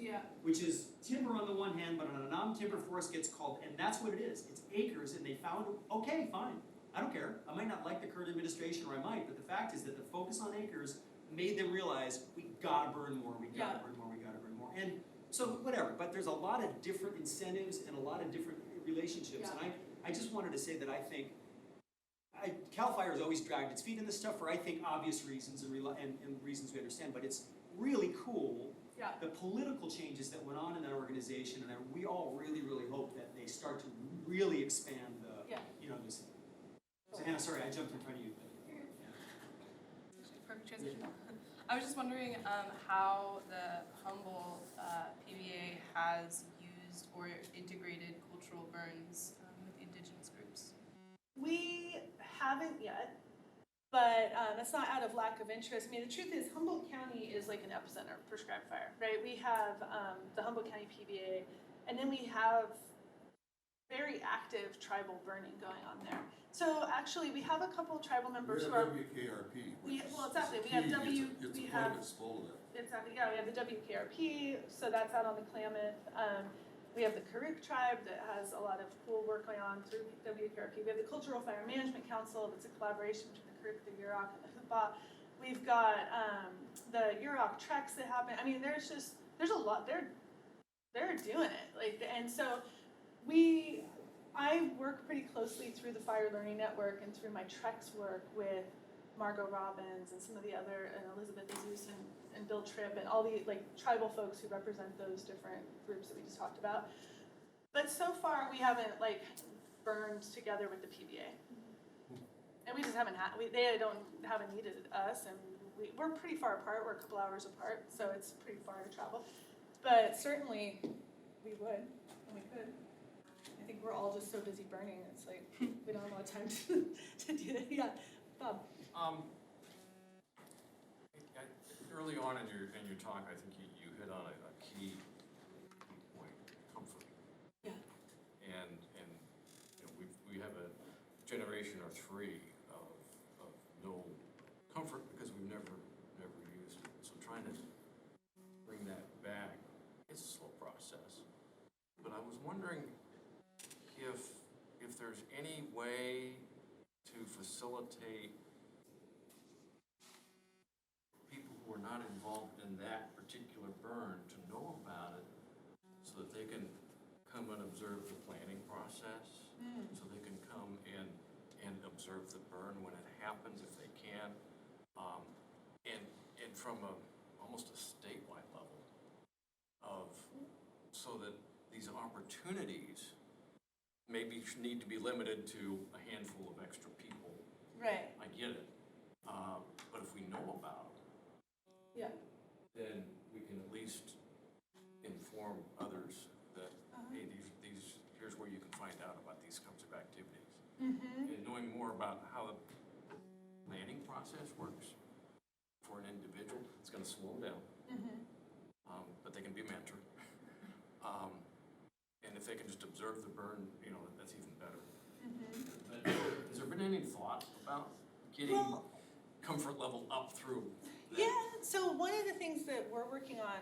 which is timber on the one hand, but on a non-timber forest gets called, and that's what it is. It's acres, and they found, okay, fine, I don't care. I might not like the current administration, or I might, but the fact is that the focus on acres made them realize we gotta burn more, we gotta burn more, we gotta burn more. And so whatever, but there's a lot of different incentives and a lot of different relationships. And I just wanted to say that I think CAL FIRE has always dragged its feet in this stuff for, I think, obvious reasons and reasons we understand, but it's really cool, the political changes that went on in that organization, and we all really, really hope that they start to really expand the, you know, this. So Hannah, sorry, I jumped in front of you.
Perfect.
transition. I was just wondering how the Humboldt PBA has used or integrated cultural burns with indigenous groups.
We haven't yet, but it's not out of lack of interest. I mean, the truth is Humboldt County is like an epicenter of prescribed fire, right? We have the Humboldt County PBA, and then we have very active tribal burning going on there. So actually, we have a couple tribal members who are.
WKRP.
Well, exactly. We have
It's a point full of that.
Exactly, yeah, we have the WKRP, so that's out on the Klamath. We have the Karuk tribe that has a lot of cool work going on through WKRP. We have the Cultural Fire Management Council, that's a collaboration between the Karuk, the Yurok, and the Hupa. We've got the WTREX that happen. I mean, there's a lot. They're doing it, like, and so I work pretty closely through the Fire Learning Network and through my TREX work with Margot Robbins and some of the other, and Elizabeth Azus and Bill Tripp and all the like tribal folks who represent those different groups that we just talked about. But so far we haven't like burned together with the PBA. And we just haven't haven't needed us, and we're pretty far apart, we're a couple hours apart, so it's pretty far to travel. But certainly we would, and we could. I think we're all just so busy burning, it's like we don't have a lot of time to do that. Yeah, Bob.
Early on in your talk, I think you hit on a key point: comfort.
Yeah.
And you know, we have a generation or three of no comfort because we've never used it. So trying to bring that back, it's a slow process. But I was wondering if there's any way to facilitate people who are not involved in that particular burn to know about it so that they can come and observe the planning process, so they can come and observe the burn when it happens if they can, and from almost a statewide level so that these opportunities maybe need to be limited to a handful of extra people.
Right.
I get it. But if we know about them,
Yeah.
then we can at least inform others that, hey, here's where you can find out about these kinds of activities.
Mm-hmm.
And knowing more about how the planning process works for an individual, it's going to slow them down, but they can be mentored. And if they can just observe the burn, that's even better. But has there been any thought about getting comfort level up through that?
Yeah, so one of the things that we're working on,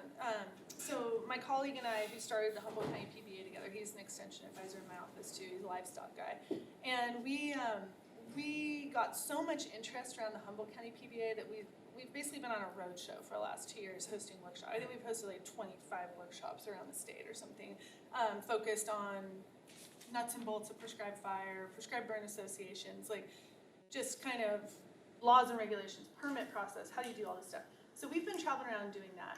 so my colleague and I, who started the Humboldt County PBA together, he's an extension advisor in my office too, he's a livestock guy. And we got so much interest around the Humboldt County PBA that we've basically been on a road show for the last 2 years hosting workshops. I think we've hosted like 25 workshops around the state or something, focused on nuts and bolts of prescribed fire, prescribed burn associations, like just kind of laws and regulations, permit process, how do you do all this stuff? So we've been traveling around doing that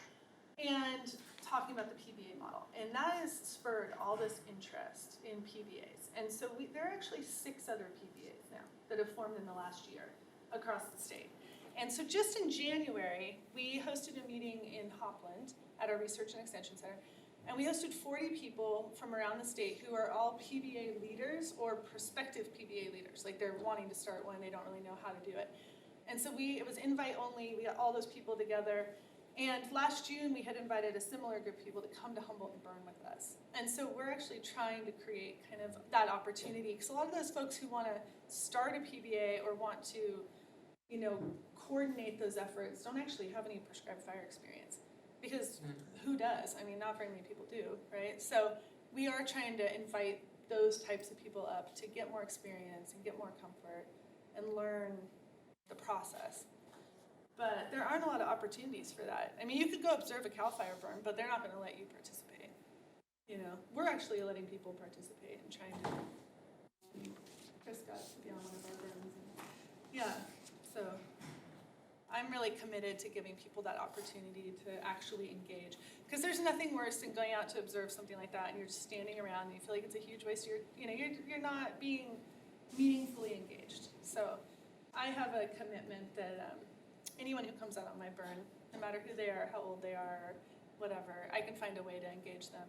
and talking about the PBA model. And that has spurred all this interest in PBAs. And so there are actually 6 other PBAs now that have formed in the last year across the state. And so just in January, we hosted a meeting in Hopland at our Research and Extension Center. And we hosted 40 people from around the state who are all PBA leaders or prospective PBA leaders. Like they're wanting to start one, they don't really know how to do it. And so it was invite only, we got all those people together. And last June, we had invited a similar group of people to come to Humboldt and burn with us. And so we're actually trying to create kind of that opportunity. Because a lot of those folks who want to start a PBA or want to, coordinate those efforts don't actually have any prescribed fire experience. Because who does? I mean, not very many people do, right? So we are trying to invite those types of people up to get more experience and get more comfort and learn the process. But there aren't a lot of opportunities for that. I mean, you could go observe a CAL FIRE burn, but they're not going to let you participate. We're actually letting people participate and trying to. Chris got to be on one of our burns. So I'm really committed to giving people that opportunity to actually engage. Because there's nothing worse than going out to observe something like that and you're just standing around and you feel like it's a huge waste of you're not being meaningfully engaged. So I have a commitment that
anyone who comes out on my burn, no matter who they are, how old they are, whatever, I can find a way to engage them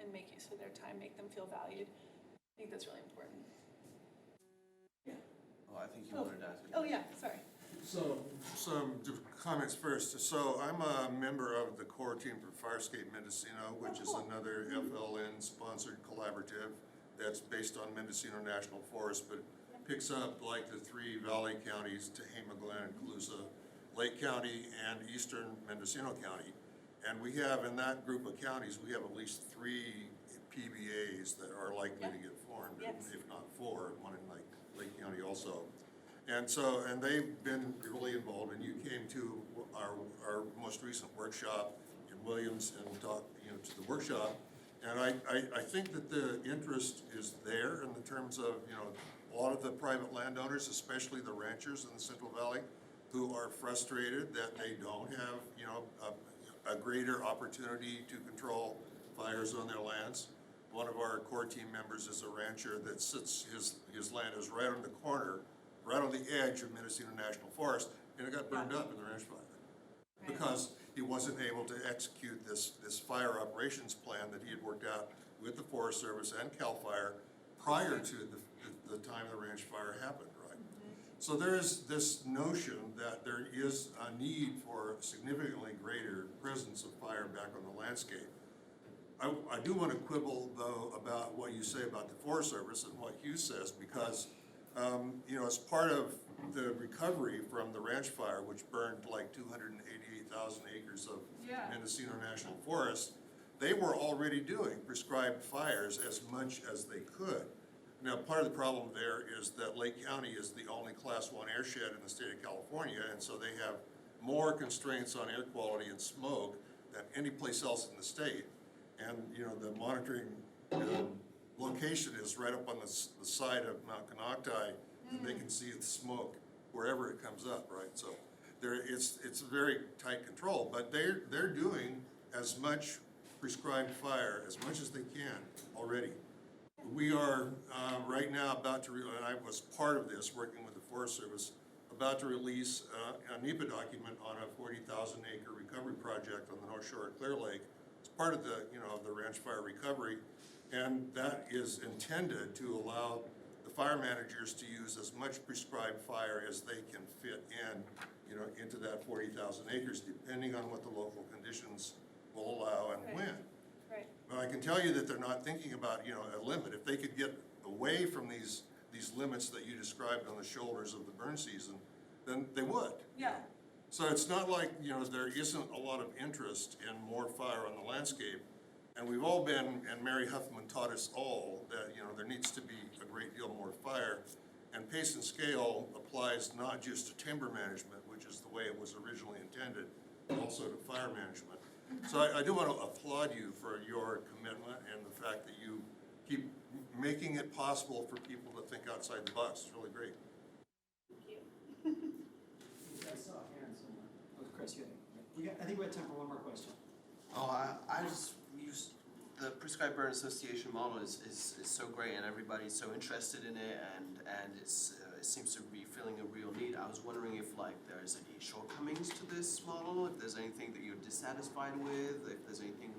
and make use of their time, make them feel valued. I think that's really important.
Oh, I think you wanted to ask.
Oh yeah, sorry.
So, some comments first. So I'm a member of the core team for Firescape Mendocino, which is another FLN-sponsored collaborative that's based on Mendocino National Forest, but picks up like the 3 valley counties, Tehama, Glen, and Calusa, Lake County, and eastern Mendocino County. And we have, in that group of counties, we have at least 3 PBAs that are likely to get formed, if not 4, one in like Lake County also. And so, and they've been really involved, and you came to our most recent workshop in Williams and talked, to the workshop. And I think that the interest is there in the terms of, a lot of the private landowners, especially the ranchers in the Central Valley, who are frustrated that they don't have, a greater opportunity to control fires on their lands. One of our core team members is a rancher that sits, his land is right on the corner, right on the edge of Mendocino National Forest, and it got burned up in the ranch fire. Because he wasn't able to execute this fire operations plan that he had worked out with the Forest Service and CAL FIRE prior to the time the ranch fire happened, right? So there is this notion that there is a need for significantly greater presence of fire back on the landscape. I do want to quibble, though, about what you say about the Forest Service and what Hugh says, because, as part of the recovery from the ranch fire, which burned like 288,000 acres of Mendocino National Forest, they were already doing prescribed fires as much as they could. Now, part of the problem there is that Lake County is the only Class 1 airshed in the state of California, and so they have more constraints on air quality and smoke than any place else in the state. And, the monitoring location is right up on the side of Mount Conocti, and they can see the smoke wherever it comes up, right? So it's a very tight control, but they're doing as much prescribed fire, as much as they can already. We are right now about to, and I was part of this, working with the Forest Service, about to release a NEPA document on a 40,000 acre recovery project on the North Shore of Clear Lake. It's part of the, the ranch fire recovery, and that is intended to allow the fire managers to use as much prescribed fire as they can fit in, into that 40,000 acres, depending on what the local conditions will allow and when.
Right.
But I can tell you that they're not thinking about, a limit. If they could get away from these limits that you described on the shoulders of the burn season, then they would.
Yeah.
So it's not like, there isn't a lot of interest in more fire on the landscape. And we've all been, and Mary Huffman taught us all that, there needs to be a great deal more fire. And pace and scale applies not just to timber management, which is the way it was originally intended, but also to fire management. So I do want to applaud you for your commitment and the fact that you keep making it possible for people to think outside the box. It's really great.
Thank you.
I saw a hand somewhere. Oh, Chris, you had, I think we have time for one more question.
Oh, I just used the prescribed burn association model is so great, and everybody's so interested in it, and it seems to be filling a real need. I was wondering if there's any shortcomings to this model, if there's anything that you're dissatisfied with, if there's anything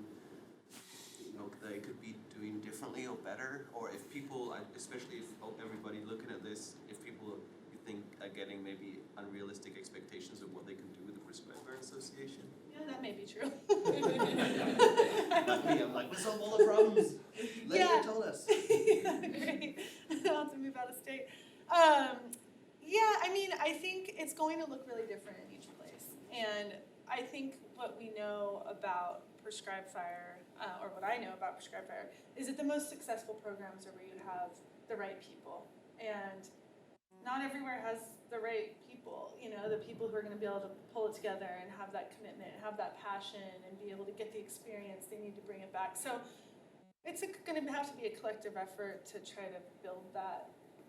they could be doing differently or better, or if people, especially if everybody looking at this, if people you think are getting maybe unrealistic expectations of what they can do with the prescribed burn association.
Yeah, that may be true.
Like me, I'm like, we solve all the problems. Lenya told us.
Great. I'll have to move out of state. I think it's going to look really different in each place. And I think what we know about prescribed fire, or what I know about prescribed fire, is that the most successful programs are where you have the right people. And not everywhere has the right people, the people who are going to be able to pull it together and have that commitment, have that passion, and be able to get the experience they need to bring it back. So it's going to have to be a collective effort to try to build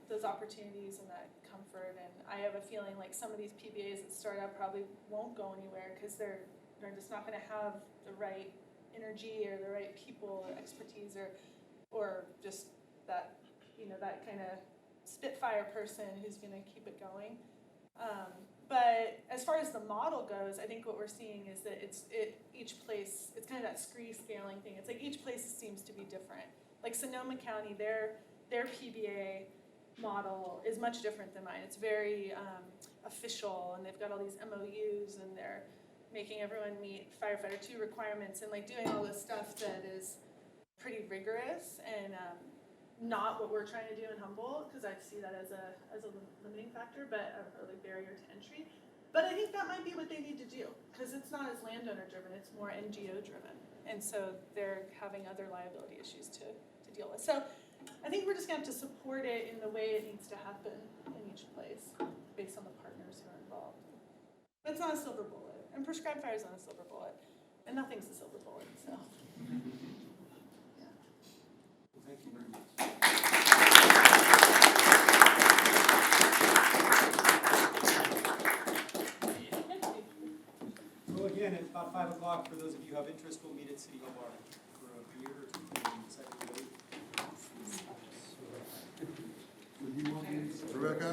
those opportunities and that comfort. And I have a feeling like some of these PBAs that start out probably won't go anywhere because they're just not going to have the right energy or the right people or expertise or just that, that kind of spitfire person who's going to keep it going. But as far as the model goes, I think what we're seeing is that each place, it's kind of that scree scaling thing. It's like each place seems to be different. Like Sonoma County, their PBA model is much different than mine. It's very official, and they've got all these MOUs, and they're making everyone meet firefighter 2 requirements, and like doing all this stuff that is pretty rigorous and not what we're trying to do in Humboldt, because I see that as a limiting factor, but or like barrier to entry. But I think that might be what they need to do, because it's not as landowner driven, it's more NGO driven, and so they're having other liability issues to deal with. So I think we're just gonna have to support it in the way it needs to happen in each place, based on the partners who are involved. But it's not a silver bullet, and prescribed fire is not a silver bullet, and nothing's a silver bullet, so.
Thank you very much. So again, at about 5 o'clock, for those of you who have interest, we'll meet at City Hall Bar for a beer or two in the second debate.
Rebecca?